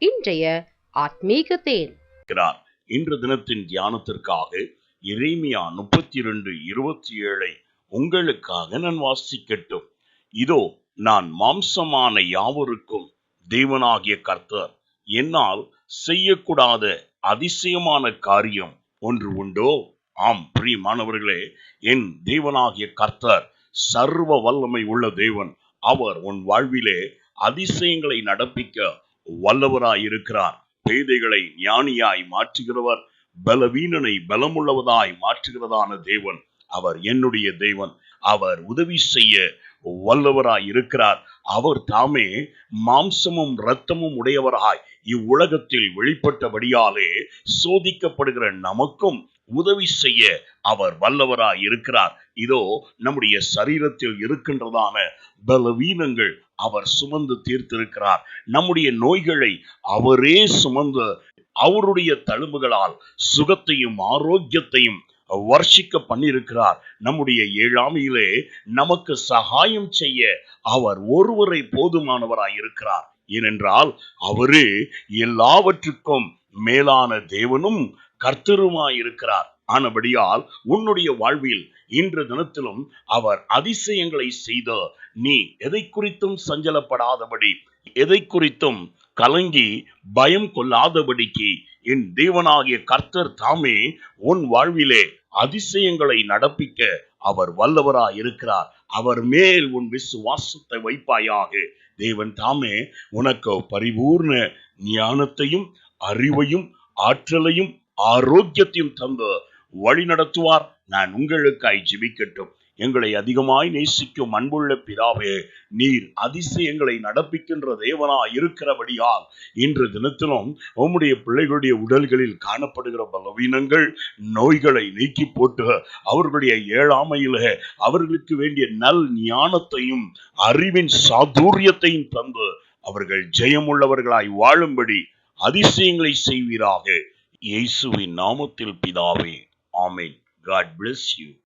இன்றைய ஆத்மீக தேன். இன்று தினத்தின் தியானத்திற்காக எரேமியா 32:27 உங்களுக்காக நான் வாசிக்கட்டும். இதோ, நான் மாம்சமான யாவருக்கும் தேவனாகிய கர்த்தர். என்னால் செய்யக்கூடாத அதிசயமான காரியம் ஒன்று உண்டோ? ஆம் பிரியமானவர்களே, என் தேவனாகிய கர்த்தர் சர்வ வல்லமை உள்ள தேவன். அவர் உன் வாழ்விலே அதிசயங்களை நடப்பிக்க வல்லவராய் இருக்கிறார். பேதைகளை ஞானியாய் மாற்றுகிறவர், பலவீனனை பலமுள்ளவதாய் மாற்றுகிறதான தேவன். அவர் என்னுடைய தேவன். அவர் உதவி செய்ய வல்லவராய் இருக்கிறார். அவர் தாமே மாம்சமும் இரத்தமும் உடையவராய் இவ்வுலகத்தில் வெளிப்பட்டபடியாலே சோதிக்கப்படுகிற நமக்கும் உதவி செய்ய அவர் வல்லவராய் இருக்கிறார். இதோ, நம்முடைய சரீரத்தில் இருக்கின்றதான பலவீனங்கள் அவர் சுமந்து தீர்த்திருக்கிறார். நம்முடைய நோய்களை அவரே சுமந்து அவருடைய தழும்புகளால் சுகத்தையும் ஆரோக்கியத்தையும் வர்ஷிக்க பண்ணியிருக்கிறார். நம்முடைய ஏழாமையிலே நமக்கு சகாயம் செய்ய அவர் ஒருவரை போதுமானவராய் இருக்கிறார். ஏனென்றால் அவரே எல்லாவற்றுக்கும் மேலான தேவனும் கர்த்தருமாய் இருக்கிறார். ஆனபடியால் உன்னுடைய வாழ்வில் இன்று தினத்திலும் அவர் அதிசயங்களை செய்த நீ எதை குறித்தும் சஞ்சலப்படாதபடி, எதை குறித்தும் கலங்கி பயம் கொள்ளாதபடிக்கு என் தேவனாகிய கர்த்தர் தாமே உன் வாழ்விலே அதிசயங்களை நடப்பிக்க அவர் வல்லவராய் இருக்கிறார். அவர் மேல் உன் விசுவாசத்தை வைப்பாயாக. தேவன் தாமே உனக்கு பரிபூர்ண ஞானத்தையும் அறிவையும் ஆற்றலையும் ஆரோக்கியத்தையும் தந்து வழி நடத்துவார். நான் உங்களுக்காய் ஜெபிக்கட்டும். எங்களை அதிகமாய் நேசிக்கும் அன்புள்ள பிதாவே, நீர் அதிசயங்களை நடப்பிக்கின்ற தேவனா இருக்கிறபடியால் இன்று தினத்திலும் உம்முடைய பிள்ளைகளுடைய உடல்களில் காணப்படுகிற பலவீனங்கள், நோய்களை நீக்கி போட்டு அவர்களுடைய ஏழாமையில அவர்களுக்கு வேண்டிய நல் ஞானத்தையும் அறிவின் சாதுரியத்தையும் தந்து அவர்கள் ஜெயமுள்ளவர்களாய் வாழும்படி அதிசயங்களை செய்வீராக. இயேசுவின் நாமத்தில் பிதாவே, ஆமென். God bless you.